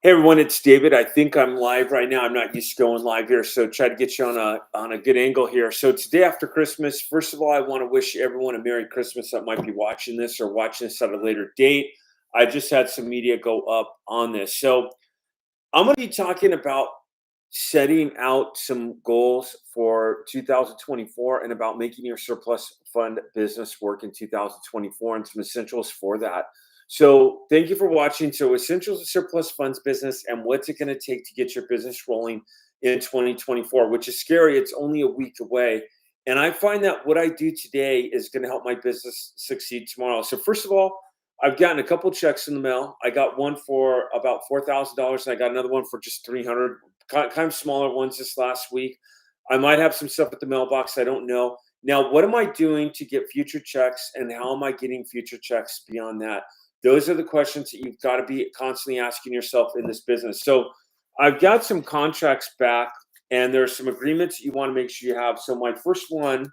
Hey everyone, it's David. I think I'm live right now. I'm not used to going live here, so try to get you on a good angle here. So it's day after Christmas. First of all, I want to wish everyone a Merry Christmas that might be watching this or watching this at a later date. I just had some media go up on this. So I'm going to be talking about setting out some goals for 2024 and about making your surplus fund business work in 2024 and some essentials for that. So, thank you for watching. So, essentials of surplus funds business and what's it going to take to get your business rolling in 2024, which is scary. It's only a week away. And I find that what I do today is going to help my business succeed tomorrow. So, first of all, I've gotten a couple checks in the mail. I got one for about $4,000, and I got another one for just 300. Kind of smaller ones this last week. I might have some stuff at the mailbox. I don't know. Now, what am I doing to get future checks, and how am I getting future checks beyond that? Those are the questions that you've got to be constantly asking yourself in this business. So, I've got some contracts back, and there's some agreements that you want to make sure you have. So, my first one,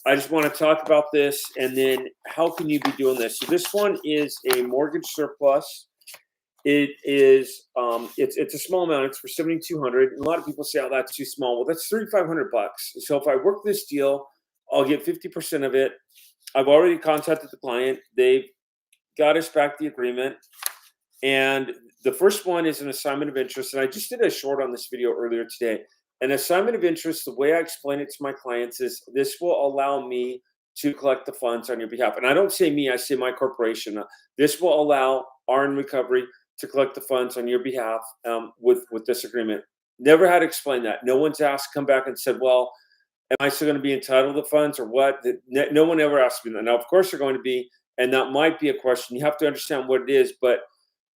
I just want to talk about this, and then how can you be doing this? So this one is a mortgage surplus. It is it's a small amount. It's for 7,200. A lot of people say, "Oh, that's too small." Well, that's 3,500 bucks. So if I work this deal, I'll get 50% of it. I've already contacted the client. They've got us back the agreement, and the first one is an assignment of interest. And I just did a short on this video earlier today. An assignment of interest, the way I explain it to my clients is this will allow me to collect the funds on your behalf. And I don't say me, I say my corporation. This will allow RN Recovery to collect the funds on your behalf with this agreement. Never had to explain that. No one's asked, come back and said, well, am I still going to be entitled to funds or what? No one ever asked me that. Now, of course, they're going to be, and that might be a question. You have to understand what it is, but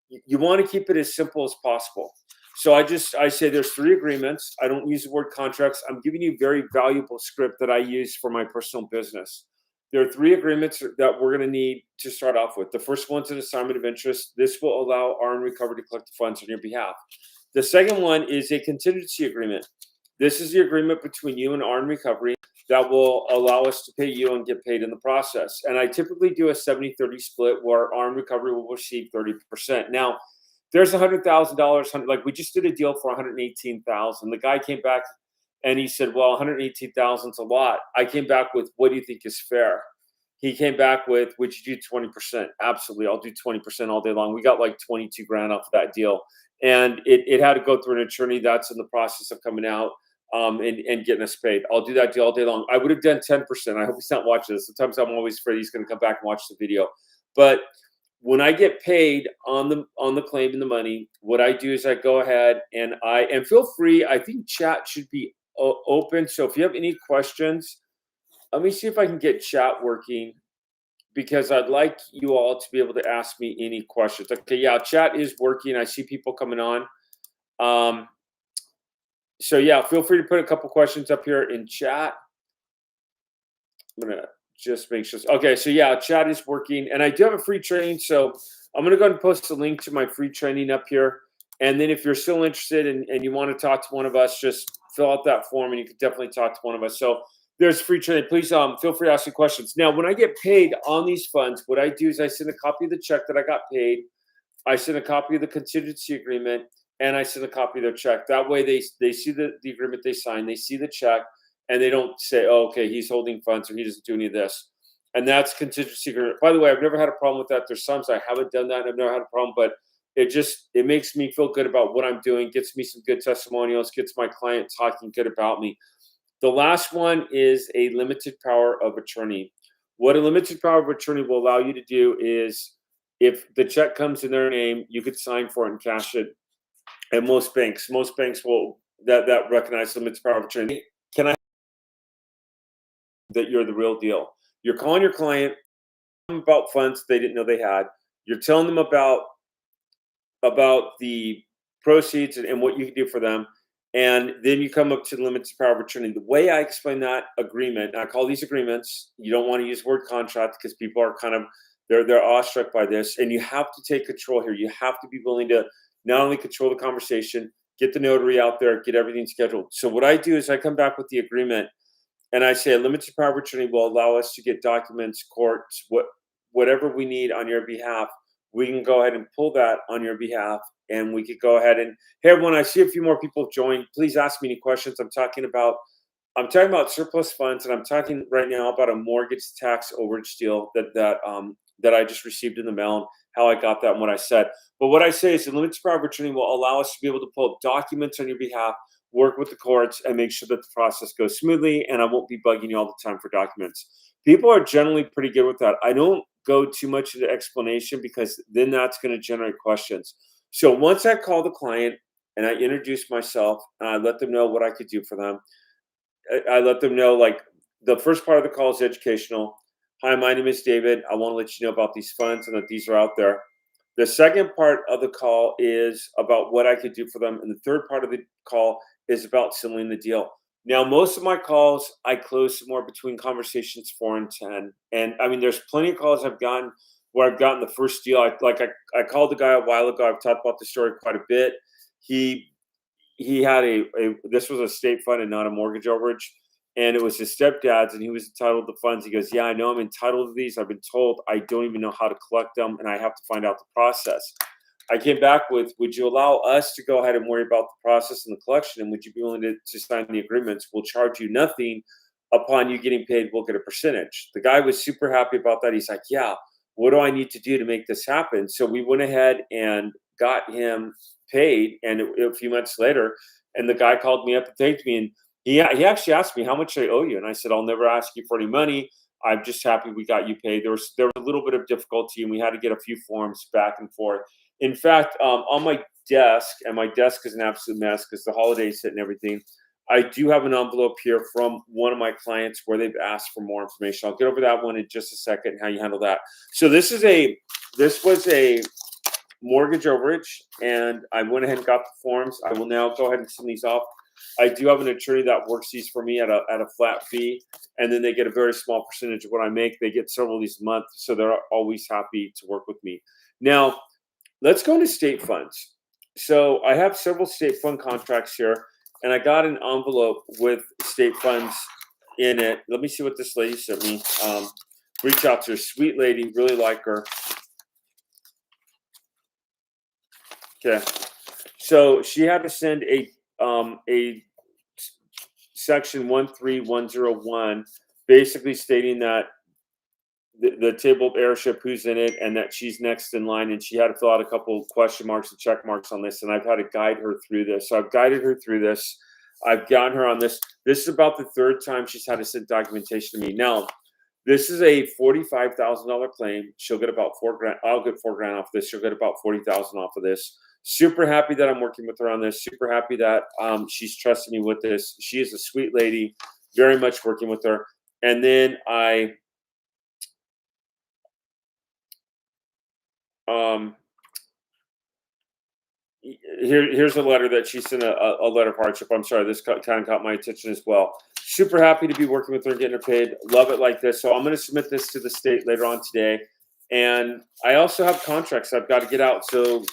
you want to keep it as simple as possible. So I say there's three agreements. I don't use the word contracts. I'm giving you very valuable script that I use for my personal business. There are three agreements that we're going to need to start off with. The first one's an assignment of interest. This will allow RN Recovery to collect the funds on your behalf. The second one is a contingency agreement. This is the agreement between you and RN Recovery that will allow us to pay you and get paid in the process. And I typically do a 70-30 split where RN Recovery will receive 30%. Now, there's $100,000. Like we just did a deal for 118,000. The guy came back and he said, "Well, 118,000 is a lot." I came back with, "What do you think is fair?" He came back with, "Would you do 20%?" Absolutely, I'll do 20% all day long. We got like 22 grand off of that deal, and it had to go through an attorney that's in the process of coming out and getting us paid. I'll do that deal all day long. I would have done 10%. I hope he's not watching this. Sometimes I'm always afraid he's going to come back and watch the video, but when I get paid on the claim and the money, what I do is I go ahead and feel free. I think chat should be open. So if you have any questions, let me see if I can get chat working because I'd like you all to be able to ask me any questions. Okay, yeah, chat is working. I see people coming on. Um, so yeah, feel free to put a couple questions up here in chat. I'm gonna just make sure. Okay, so yeah, chat is working, and I do have a free training. So I'm gonna go ahead and post a link to my free training up here. And then if you're still interested and you want to talk to one of us, just fill out that form, and you can definitely talk to one of us. So there's free training. Please feel free to ask me questions. Now, when I get paid on these funds, what I do is I send a copy of the check that I got paid. I send a copy of the contingency agreement, and I send a copy of their check. That way, they see the agreement they signed, they see the check, and they don't say, "Oh, okay, he's holding funds or he doesn't do any of this." And that's contingency agreement. By the way, I've never had a problem with that. There's times I haven't done that. I've never had a problem, but it makes me feel good about what I'm doing, gets me some good testimonials, gets my client talking good about me. The last one is a limited power of attorney. What a limited power of attorney will allow you to do is if the check comes in their name, you could sign for it and cash it. And most banks will that recognize limited power of attorney. Can I that you're the real deal? You're calling your client about funds they didn't know they had. You're telling them about the proceeds and what you can do for them. And then you come up to the limited power of attorney. The way I explain that agreement, I call these agreements, you don't want to use the word contract because people are kind of they're awestruck by this. And you have to take control here. You have to be willing to not only control the conversation, get the notary out there, get everything scheduled. So what I do is I come back with the agreement and I say a limited power of attorney will allow us to get documents, courts, whatever we need on your behalf we can go ahead and pull that on your behalf. And we could go ahead and, hey, everyone, I see a few more people join. Please ask me any questions. I'm talking about surplus funds, and I'm talking right now about a mortgage tax overage deal that I just received in the mail, and how I got that and what I said. But what I say is, the limited power of attorney will allow us to be able to pull up documents on your behalf, work with the courts, and make sure that the process goes smoothly. And I won't be bugging you all the time for documents. People are generally pretty good with that. I don't go too much into explanation, because then that's going to generate questions. So once I call the client and I introduce myself and I let them know what I could do for them, I let them know, like, the first part of the call is educational. Hi, my name is David. I want to let you know about these funds and that these are out there. The second part of the call is about what I could do for them. And the third part of the call is about sealing the deal. Now, most of my calls, I close somewhere between conversations 4 and 10. And I mean, there's plenty of calls I've gotten where I've gotten the first deal. I called the guy a while ago. I've talked about the story quite a bit. He he had this was a state fund and not a mortgage overage, and it was his stepdad's, and he was entitled to funds. He goes, yeah, I know I'm entitled to these. I've been told I don't even know how to collect them, and I have to find out the process. I came back with, would you allow us to go ahead and worry about the process and the collection, and would you be willing to sign the agreements? We'll charge you nothing. Upon you getting paid, we'll get a percentage. The guy was super happy about that. He's like, yeah, what do I need to do to make this happen? So we went ahead and got him paid, and a few months later, and the guy called me up and thanked me, and he actually asked me, how much I owe you, and I said, I'll never ask you for any money. I'm just happy we got you paid. There was a little bit of difficulty, and we had to get a few forms back and forth. In fact, on my desk, and my desk is an absolute mess because the holidays hit and everything, I do have an envelope here from one of my clients where they've asked for more information. I'll get over that one in just a second, how you handle that. So this was a mortgage overage, and I went ahead and got the forms. I will now go ahead and send these off. I do have an attorney that works these for me at a flat fee, and then they get a very small percentage of what I make. They get several of these a month, so they're always happy to work with me. Now, let's go into state funds. So I have several state fund contracts here, and I got an envelope with state funds in it. Let me see what this lady sent me. Reach out to her, sweet lady, really like her. Okay, so she had to send a section 13101, basically stating that the table of heirship, who's in it, and that she's next in line, and she had to fill out a couple question marks and check marks on this, and I've had to guide her through this. So I've guided her through this. I've gotten her on this. This is about the third time she's had to send documentation to me. Now, this is a $45,000 claim. She'll get about $4,000. I'll get $4,000 off this. She'll get about $40,000 off of this. Super happy that I'm working with her on this. Super happy that she's trusting me with this. She is a sweet lady. Very much working with her. And then here's a letter that she sent, a letter of hardship. I'm sorry, this kind of caught my attention as well. Super happy to be working with her and getting her paid. Love it like this. So I'm going to submit this to the state later on today. And I also have contracts I've got to get out. So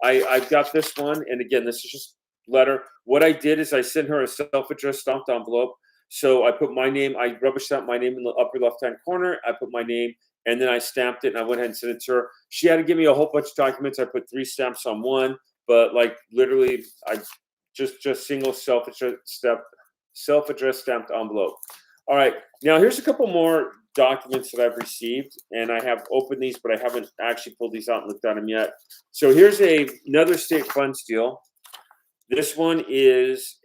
I've got this one. And again, this is just letter. What I did is I sent her a self-addressed stamped envelope. So I put my name, I rubber stamped my name in the upper left-hand corner. I put my name, and then I stamped it, and I went ahead and sent it to her. She had to give me a whole bunch of documents. I put 3 stamps on one, but like literally, I just single self-addressed stamped envelope. All right, now here's a couple more documents that I've received, and I have opened these, but I haven't actually pulled these out and looked at them yet. So here's another state funds deal. This one is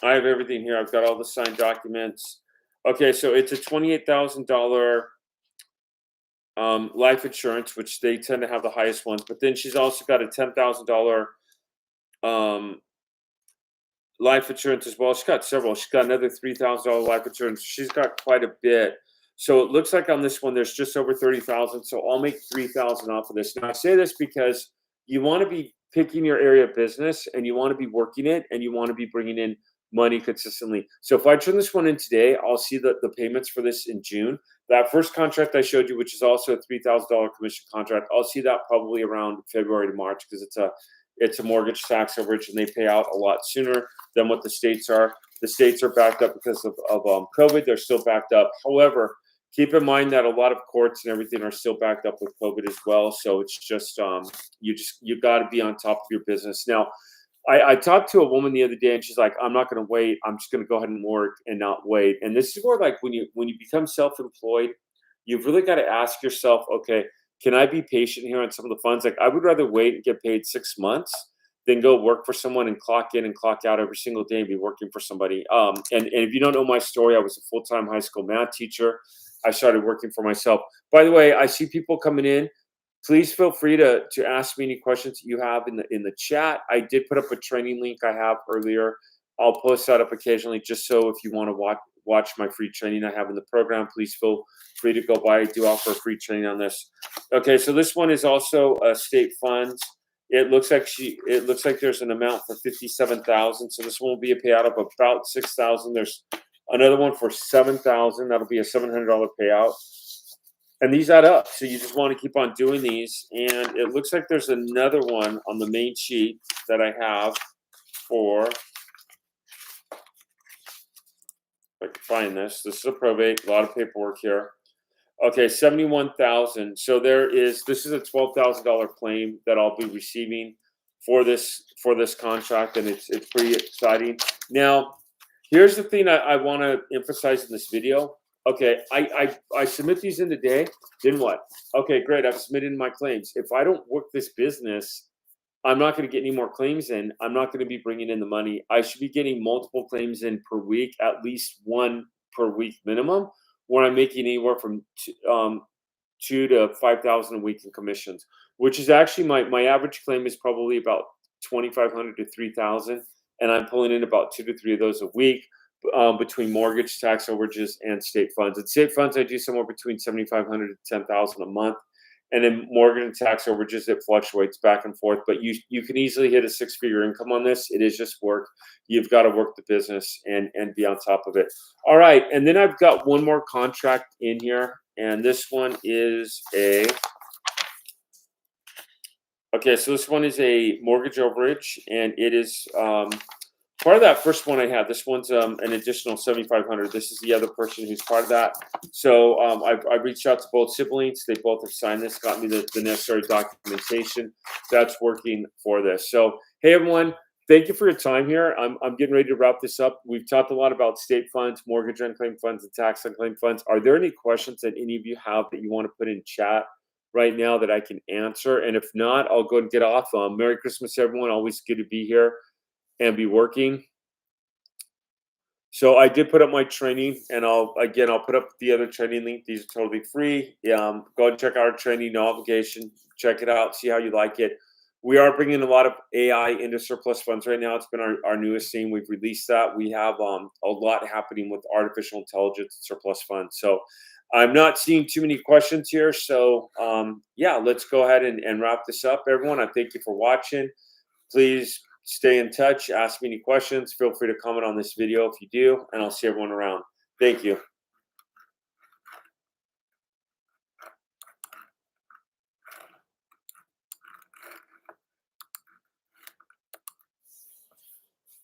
I have everything here. I've got all the signed documents. Okay, so it's a $28,000 life insurance, which they tend to have the highest ones. But then she's also got a $10,000 life insurance as well. She's got several. She's got another $3,000 life insurance. She's got quite a bit. So it looks like on this one, there's just over 30,000. So I'll make 3,000 off of this. Now I say this because you want to be picking your area of business, and you want to be working it, and you want to be bringing in money consistently. So if I turn this one in today, I'll see the payments for this in June. That first contract I showed you, which is also a $3,000 commission contract, I'll see that probably around February to March, because it's a mortgage tax overage, and they pay out a lot sooner than what the states are. The states are backed up because of COVID. They're still backed up. However, keep in mind that a lot of courts and everything are still backed up with COVID as well. So it's just you got to be on top of your business. Now, I talked to a woman the other day, and she's like, "I'm not going to wait. I'm just going to go ahead and work and not wait." And this is where, like, when you become self-employed, you've really got to ask yourself, okay, can I be patient here on some of the funds? Like, I would rather wait and get paid 6 months than go work for someone and clock in and clock out every single day and be working for somebody. And if you don't know my story, I was a full-time high school math teacher. I started working for myself. By the way, I see people coming in. Please feel free to ask me any questions that you have in the chat. I did put up a training link I have earlier. I'll post that up occasionally, just so if you want to watch my free training I have in the program, please feel free to go by. I do offer a free training on this. Okay, so this one is also state funds. It looks like there's an amount for 57,000. So this one will be a payout of about 6,000. There's another one for 7,000. That'll be a $700 payout. And these add up, so you just want to keep on doing these. And it looks like there's another one on the main sheet that I have for, if I can find this. This is a probate, a lot of paperwork here. Okay, 71,000. So this is a $12,000 claim that I'll be receiving for this contract, and it's pretty exciting. Now, here's the thing I want to emphasize in this video. Okay, I submit these in today. Then what? Okay, great. I've submitted my claims. If I don't work this business, I'm not going to get any more claims in. I'm not going to be bringing in the money. I should be getting multiple claims in per week, at least one per week minimum, where I'm making anywhere from 2 to 5,000 a week in commissions, which is actually my average claim is probably about 2,500 to 3,000, and I'm pulling in about 2 to 3 of those a week. Between mortgage, tax overages, and state funds. And state funds, I do somewhere between 7,500 to 10,000 a month. And in mortgage and tax overages, it fluctuates back and forth. But you can easily hit a 6-figure income on this. It is just work. You've got to work the business and be on top of it. All right, and then I've got one more contract in here, and this one is okay. So this one is a mortgage overage, and it is. Part of that first one I had, this one's an additional 7,500. This is the other person who's part of that. So I've reached out to both siblings. They both have signed this, got me the necessary documentation. That's working for this. So, hey, everyone, thank you for your time here. I'm getting ready to wrap this up. We've talked a lot about state funds, mortgage unclaimed funds, and tax unclaimed funds. Are there any questions that any of you have that you want to put in chat right now that I can answer? And if not, I'll go and get off. Merry Christmas, everyone. Always good to be here and be working. So I did put up my training, and I'll put up the other training link. These are totally free. Go and check out our training, no obligation. Check it out, see how you like it. We are bringing a lot of AI into surplus funds right now. It's been our newest thing. We've released that. We have a lot happening with artificial intelligence and surplus funds. So I'm not seeing too many questions here. So yeah, let's go ahead and wrap this up, everyone. I thank you for watching. Please stay in touch. Ask me any questions. Feel free to comment on this video if you do, and I'll see everyone around. Thank you.